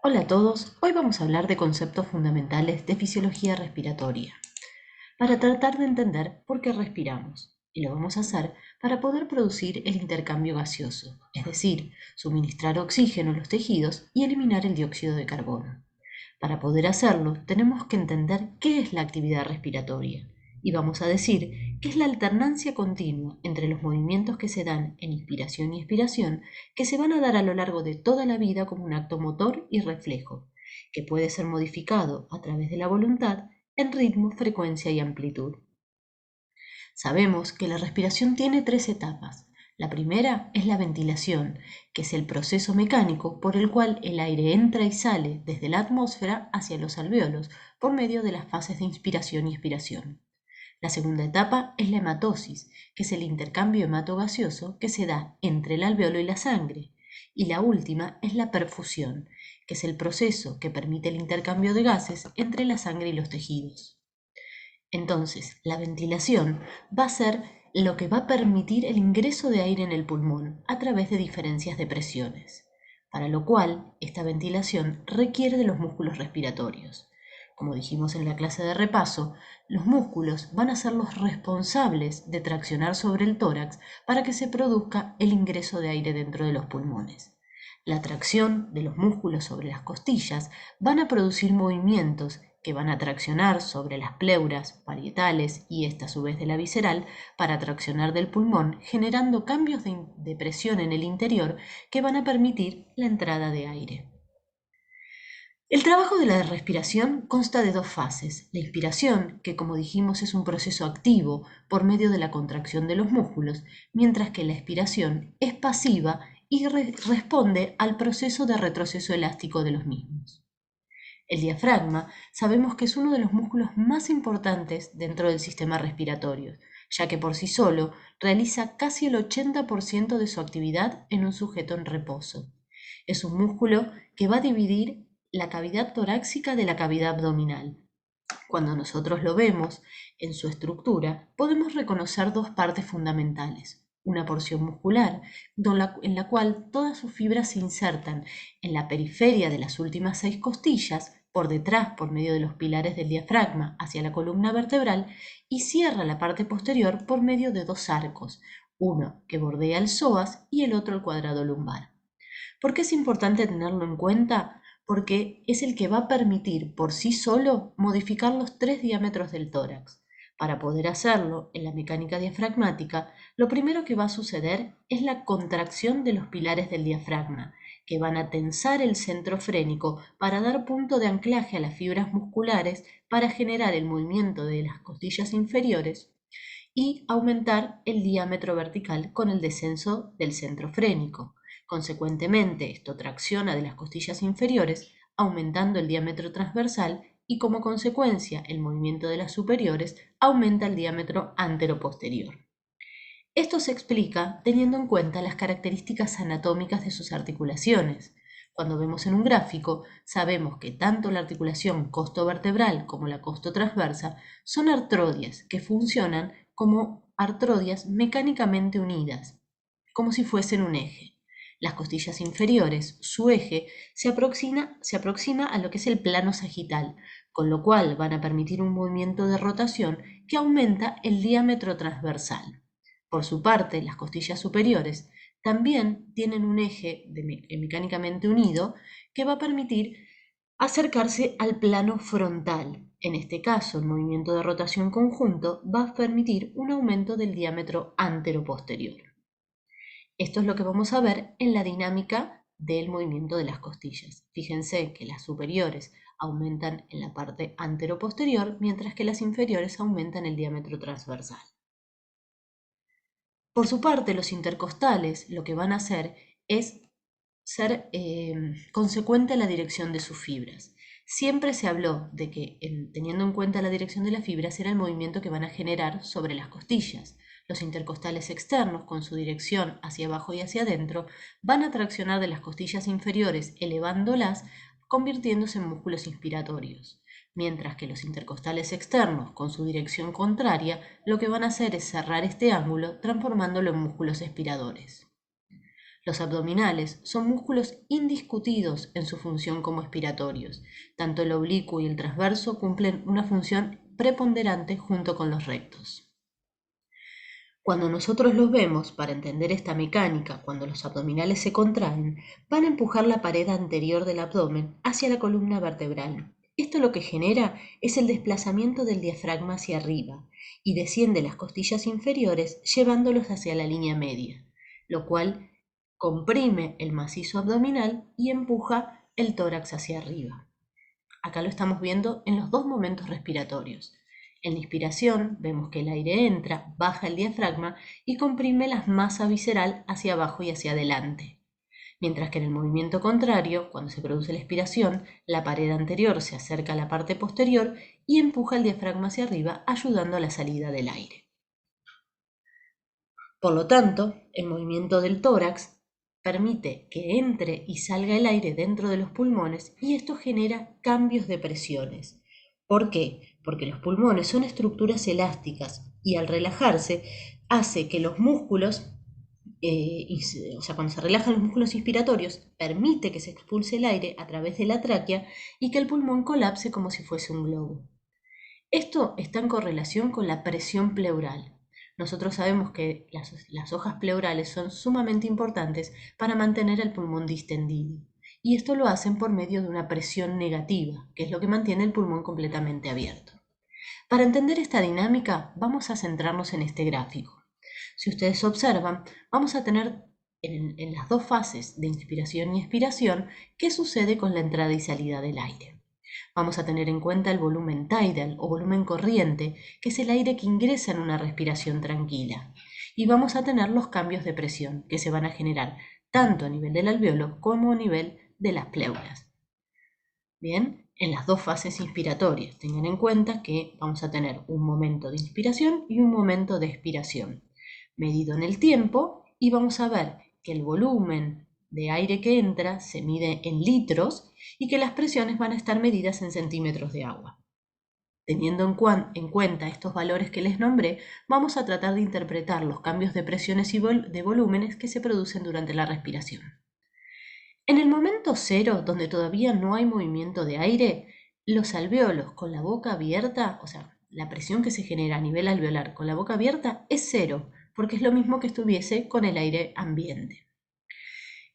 Hola a todos, hoy vamos a hablar de conceptos fundamentales de fisiología respiratoria, para tratar de entender por qué respiramos, y lo vamos a hacer para poder producir el intercambio gaseoso, es decir, suministrar oxígeno a los tejidos y eliminar el dióxido de carbono. Para poder hacerlo, tenemos que entender qué es la actividad respiratoria, y vamos a decir que es la alternancia continua entre los movimientos que se dan en inspiración y expiración, que se van a dar a lo largo de toda la vida como un acto motor y reflejo, que puede ser modificado a través de la voluntad en ritmo, frecuencia y amplitud. Sabemos que la respiración tiene tres etapas. La primera es la ventilación, que es el proceso mecánico por el cual el aire entra y sale desde la atmósfera hacia los alvéolos por medio de las fases de inspiración y expiración. La segunda etapa es la hematosis, que es el intercambio hematogaseoso que se da entre el alvéolo y la sangre. Y la última es la perfusión, que es el proceso que permite el intercambio de gases entre la sangre y los tejidos. Entonces, la ventilación va a ser lo que va a permitir el ingreso de aire en el pulmón a través de diferencias de presiones, para lo cual esta ventilación requiere de los músculos respiratorios. Como dijimos en la clase de repaso, los músculos van a ser los responsables de traccionar sobre el tórax para que se produzca el ingreso de aire dentro de los pulmones. La tracción de los músculos sobre las costillas van a producir movimientos que van a traccionar sobre las pleuras parietales y esta a su vez de la visceral para traccionar del pulmón, generando cambios de presión en el interior que van a permitir la entrada de aire. El trabajo de la respiración consta de dos fases. La inspiración, que como dijimos es un proceso activo por medio de la contracción de los músculos, mientras que la expiración es pasiva y responde al proceso de retroceso elástico de los mismos. El diafragma sabemos que es uno de los músculos más importantes dentro del sistema respiratorio, ya que por sí solo realiza casi el 80% de su actividad en un sujeto en reposo. Es un músculo que va a dividir la cavidad torácica de la cavidad abdominal. Cuando nosotros lo vemos en su estructura, podemos reconocer dos partes fundamentales. Una porción muscular, en la cual todas sus fibras se insertan en la periferia de las últimas 6 costillas, por detrás por medio de los pilares del diafragma hacia la columna vertebral, y cierra la parte posterior por medio de dos arcos, uno que bordea el psoas y el otro el cuadrado lumbar. ¿Por qué es importante tenerlo en cuenta? Porque es el que va a permitir por sí solo modificar los tres diámetros del tórax. Para poder hacerlo en la mecánica diafragmática, lo primero que va a suceder es la contracción de los pilares del diafragma, que van a tensar el centro frénico para dar punto de anclaje a las fibras musculares para generar el movimiento de las costillas inferiores y aumentar el diámetro vertical con el descenso del centro frénico. Consecuentemente, esto tracciona de las costillas inferiores, aumentando el diámetro transversal y como consecuencia el movimiento de las superiores aumenta el diámetro anteroposterior. Esto se explica teniendo en cuenta las características anatómicas de sus articulaciones. Cuando vemos en un gráfico, sabemos que tanto la articulación costovertebral como la costotransversa son artrodias que funcionan como artrodias mecánicamente unidas, como si fuesen un eje. Las costillas inferiores, su eje, se aproxima a lo que es el plano sagital, con lo cual van a permitir un movimiento de rotación que aumenta el diámetro transversal. Por su parte, las costillas superiores también tienen un eje mecánicamente unido que va a permitir acercarse al plano frontal. En este caso, el movimiento de rotación conjunto va a permitir un aumento del diámetro anteroposterior. Esto es lo que vamos a ver en la dinámica del movimiento de las costillas. Fíjense que las superiores aumentan en la parte anteroposterior, mientras que las inferiores aumentan el diámetro transversal. Por su parte, los intercostales lo que van a hacer es ser consecuente a la dirección de sus fibras. Siempre se habló de que, teniendo en cuenta la dirección de las fibras, era el movimiento que van a generar sobre las costillas. Los intercostales externos, con su dirección hacia abajo y hacia adentro, van a traccionar de las costillas inferiores, elevándolas, convirtiéndose en músculos inspiratorios, mientras que los intercostales externos, con su dirección contraria, lo que van a hacer es cerrar este ángulo, transformándolo en músculos expiradores. Los abdominales son músculos indiscutidos en su función como expiratorios. Tanto el oblicuo y el transverso cumplen una función preponderante junto con los rectos. Cuando nosotros los vemos, para entender esta mecánica, cuando los abdominales se contraen, van a empujar la pared anterior del abdomen hacia la columna vertebral. Esto lo que genera es el desplazamiento del diafragma hacia arriba y desciende las costillas inferiores llevándolos hacia la línea media, lo cual comprime el macizo abdominal y empuja el tórax hacia arriba. Acá lo estamos viendo en los dos momentos respiratorios. En la inspiración vemos que el aire entra, baja el diafragma y comprime la masa visceral hacia abajo y hacia adelante. Mientras que en el movimiento contrario, cuando se produce la expiración, la pared anterior se acerca a la parte posterior y empuja el diafragma hacia arriba, ayudando a la salida del aire. Por lo tanto, el movimiento del tórax permite que entre y salga el aire dentro de los pulmones y esto genera cambios de presiones. ¿Por qué? Porque los pulmones son estructuras elásticas y al relajarse hace que los músculos, cuando se relajan los músculos inspiratorios, permite que se expulse el aire a través de la tráquea y que el pulmón colapse como si fuese un globo. Esto está en correlación con la presión pleural. Nosotros sabemos que las hojas pleurales son sumamente importantes para mantener el pulmón distendido. Y esto lo hacen por medio de una presión negativa, que es lo que mantiene el pulmón completamente abierto. Para entender esta dinámica, vamos a centrarnos en este gráfico. Si ustedes observan, vamos a tener en las dos fases de inspiración y expiración qué sucede con la entrada y salida del aire. Vamos a tener en cuenta el volumen tidal o volumen corriente, que es el aire que ingresa en una respiración tranquila. Y vamos a tener los cambios de presión que se van a generar tanto a nivel del alveolo como a nivel de las pleuras. Bien, en las dos fases inspiratorias, tengan en cuenta que vamos a tener un momento de inspiración y un momento de expiración, medido en el tiempo, y vamos a ver que el volumen de aire que entra se mide en litros y que las presiones van a estar medidas en centímetros de agua. Teniendo en cuenta estos valores que les nombré, vamos a tratar de interpretar los cambios de presiones y de volúmenes que se producen durante la respiración. En el momento cero, donde todavía no hay movimiento de aire, los alvéolos con la boca abierta, o sea, la presión que se genera a nivel alveolar con la boca abierta es cero, porque es lo mismo que estuviese con el aire ambiente.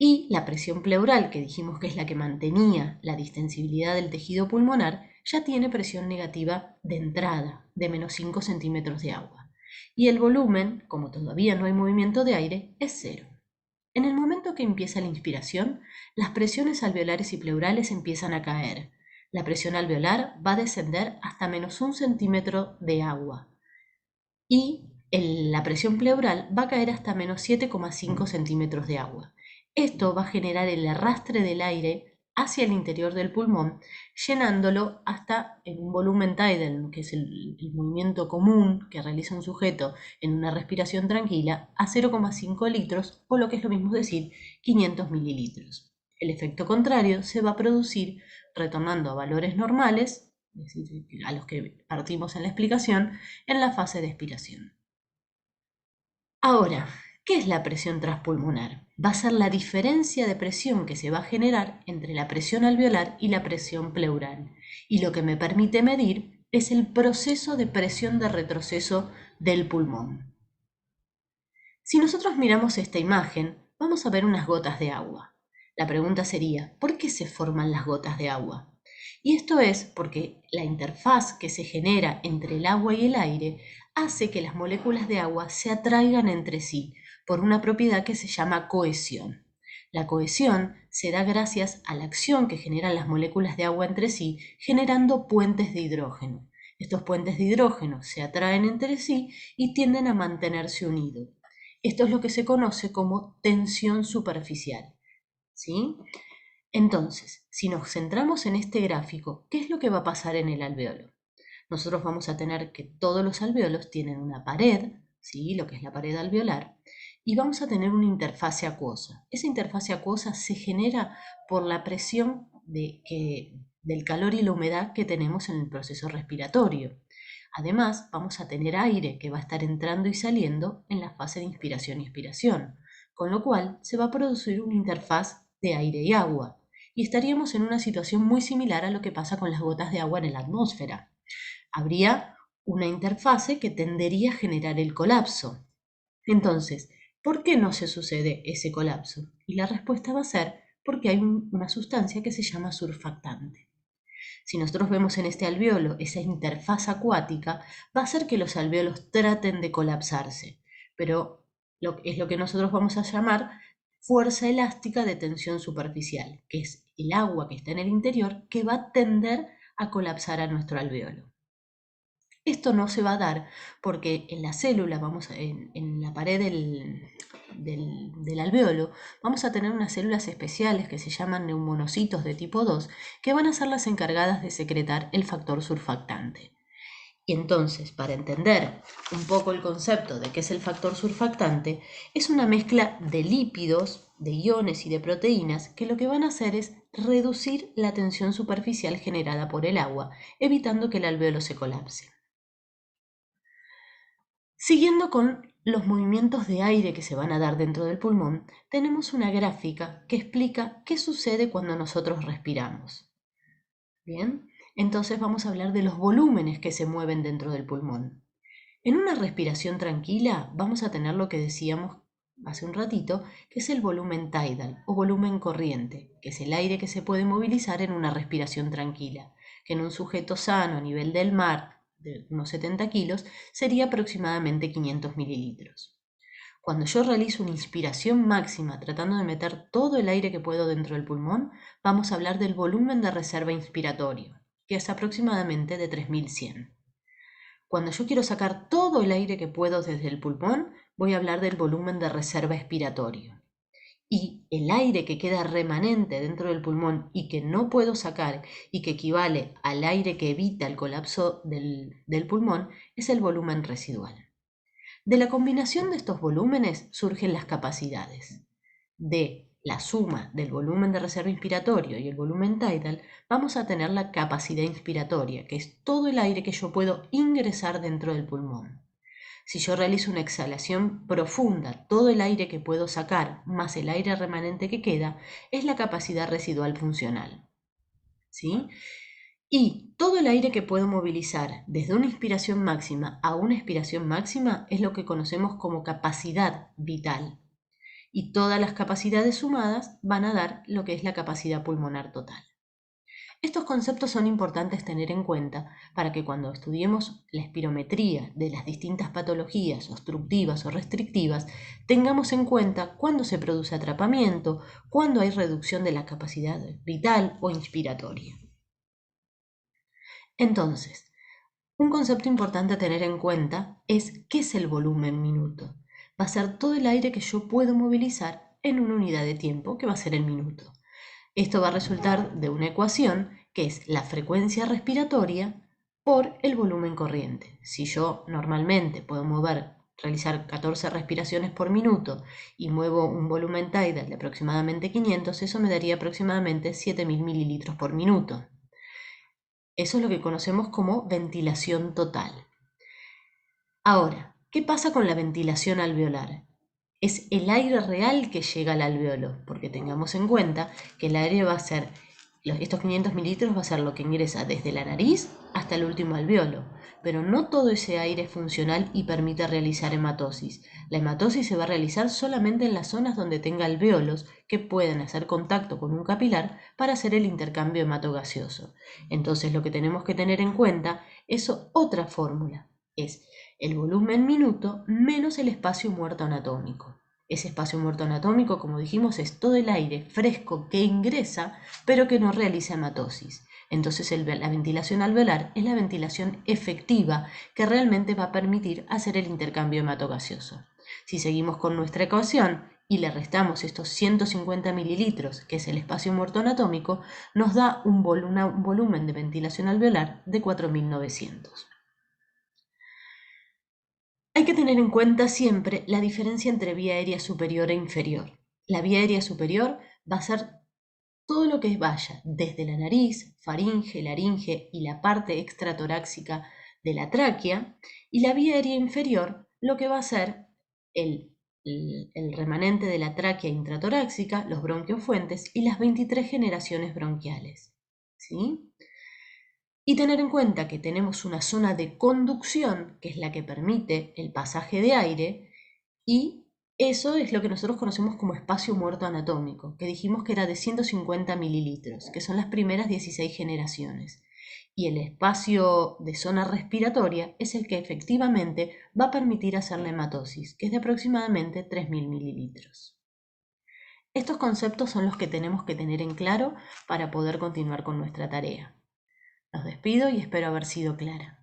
Y la presión pleural, que dijimos que es la que mantenía la distensibilidad del tejido pulmonar, ya tiene presión negativa de entrada, de menos 5 centímetros de agua. Y el volumen, como todavía no hay movimiento de aire, es cero. En el momento que empieza la inspiración, las presiones alveolares y pleurales empiezan a caer. La presión alveolar va a descender hasta menos 1 centímetro de agua. Y la presión pleural va a caer hasta menos 7,5 centímetros de agua. Esto va a generar el arrastre del aire hacia el interior del pulmón, llenándolo hasta en un volumen tidal, que es el movimiento común que realiza un sujeto en una respiración tranquila, a 0,5 litros o lo que es lo mismo decir, 500 mililitros. El efecto contrario se va a producir retornando a valores normales, es decir, a los que partimos en la explicación, en la fase de expiración. Ahora, ¿qué es la presión transpulmonar? Va a ser la diferencia de presión que se va a generar entre la presión alveolar y la presión pleural. Y lo que me permite medir es el proceso de presión de retroceso del pulmón. Si nosotros miramos esta imagen, vamos a ver unas gotas de agua. La pregunta sería, ¿por qué se forman las gotas de agua? Y esto es porque la interfaz que se genera entre el agua y el aire hace que las moléculas de agua se atraigan entre sí por una propiedad que se llama cohesión. La cohesión se da gracias a la acción que generan las moléculas de agua entre sí, generando puentes de hidrógeno. Estos puentes de hidrógeno se atraen entre sí y tienden a mantenerse unidos. Esto es lo que se conoce como tensión superficial. ¿Sí? Entonces, si nos centramos en este gráfico, ¿qué es lo que va a pasar en el alveolo? Nosotros vamos a tener que todos los alveolos tienen una pared, ¿sí? Lo que es la pared alveolar, y vamos a tener una interfase acuosa. Esa interfase acuosa se genera por la presión del calor y la humedad que tenemos en el proceso respiratorio. Además, vamos a tener aire que va a estar entrando y saliendo en la fase de inspiración y expiración. con lo cual se va a producir una interfaz de aire y agua, y estaríamos en una situación muy similar a lo que pasa con las gotas de agua en la atmósfera. Habría una interfase que tendería a generar el colapso. Entonces, ¿por qué no se sucede ese colapso? Y la respuesta va a ser porque hay una sustancia que se llama surfactante. Si nosotros vemos en este alveolo esa interfaz acuática, va a hacer que los alveolos traten de colapsarse, pero es lo que nosotros vamos a llamar fuerza elástica de tensión superficial, que es el agua que está en el interior que va a tender a colapsar a nuestro alveolo. Esto no se va a dar porque en la célula, en la pared del alveolo, vamos a tener unas células especiales que se llaman neumonocitos de tipo 2, que van a ser las encargadas de secretar el factor surfactante. Y entonces, para entender un poco el concepto de qué es el factor surfactante, es una mezcla de lípidos, de iones y de proteínas que lo que van a hacer es reducir la tensión superficial generada por el agua, evitando que el alveolo se colapse. Siguiendo con los movimientos de aire que se van a dar dentro del pulmón, tenemos una gráfica que explica qué sucede cuando nosotros respiramos. Bien, entonces vamos a hablar de los volúmenes que se mueven dentro del pulmón. En una respiración tranquila vamos a tener lo que decíamos hace un ratito, que es el volumen tidal o volumen corriente, que es el aire que se puede movilizar en una respiración tranquila, que en un sujeto sano a nivel del mar, de unos 70 kilos, sería aproximadamente 500 mililitros. Cuando yo realizo una inspiración máxima tratando de meter todo el aire que puedo dentro del pulmón, vamos a hablar del volumen de reserva inspiratorio, que es aproximadamente de 3100. Cuando yo quiero sacar todo el aire que puedo desde el pulmón, voy a hablar del volumen de reserva expiratorio. Y el aire que queda remanente dentro del pulmón y que no puedo sacar y que equivale al aire que evita el colapso del pulmón es el volumen residual. De la combinación de estos volúmenes surgen las capacidades. De la suma del volumen de reserva inspiratorio y el volumen tidal, vamos a tener la capacidad inspiratoria, que es todo el aire que yo puedo ingresar dentro del pulmón. Si yo realizo una exhalación profunda, todo el aire que puedo sacar más el aire remanente que queda, es la capacidad residual funcional. ¿Sí? Y todo el aire que puedo movilizar desde una inspiración máxima a una expiración máxima es lo que conocemos como capacidad vital. Y todas las capacidades sumadas van a dar lo que es la capacidad pulmonar total. Estos conceptos son importantes tener en cuenta para que cuando estudiemos la espirometría de las distintas patologías obstructivas o restrictivas, tengamos en cuenta cuándo se produce atrapamiento, cuándo hay reducción de la capacidad vital o inspiratoria. Entonces, un concepto importante a tener en cuenta es qué es el volumen minuto. Va a ser todo el aire que yo puedo movilizar en una unidad de tiempo, que va a ser el minuto. Esto va a resultar de una ecuación que es la frecuencia respiratoria por el volumen corriente. Si yo normalmente puedo realizar 14 respiraciones por minuto y muevo un volumen tidal de aproximadamente 500, eso me daría aproximadamente 7000 mililitros por minuto. Eso es lo que conocemos como ventilación total. Ahora, ¿qué pasa con la ventilación alveolar? Es el aire real que llega al alveolo, porque tengamos en cuenta que el aire va a ser, estos 500 mililitros va a ser lo que ingresa desde la nariz hasta el último alveolo, pero no todo ese aire es funcional y permite realizar hematosis. La hematosis se va a realizar solamente en las zonas donde tenga alveolos que pueden hacer contacto con un capilar para hacer el intercambio hematogaseoso. Entonces lo que tenemos que tener en cuenta es otra fórmula, es el volumen minuto menos el espacio muerto anatómico. Ese espacio muerto anatómico, como dijimos, es todo el aire fresco que ingresa, pero que no realiza hematosis. Entonces la ventilación alveolar es la ventilación efectiva que realmente va a permitir hacer el intercambio hematogaseoso. Si seguimos con nuestra ecuación y le restamos estos 150 mililitros, que es el espacio muerto anatómico, nos da un volumen de ventilación alveolar de 4900. Hay que tener en cuenta siempre la diferencia entre vía aérea superior e inferior. La vía aérea superior va a ser todo lo que vaya desde la nariz, faringe, laringe y la parte extratorácica de la tráquea, y la vía aérea inferior lo que va a ser el remanente de la tráquea intratorácica, los bronquiofuentes y las 23 generaciones bronquiales. ¿Sí? Y tener en cuenta que tenemos una zona de conducción, que es la que permite el pasaje de aire, y eso es lo que nosotros conocemos como espacio muerto anatómico, que dijimos que era de 150 mililitros, que son las primeras 16 generaciones. Y el espacio de zona respiratoria es el que efectivamente va a permitir hacer la hematosis, que es de aproximadamente 3.000 mililitros. Estos conceptos son los que tenemos que tener en claro para poder continuar con nuestra tarea. Los despido y espero haber sido clara.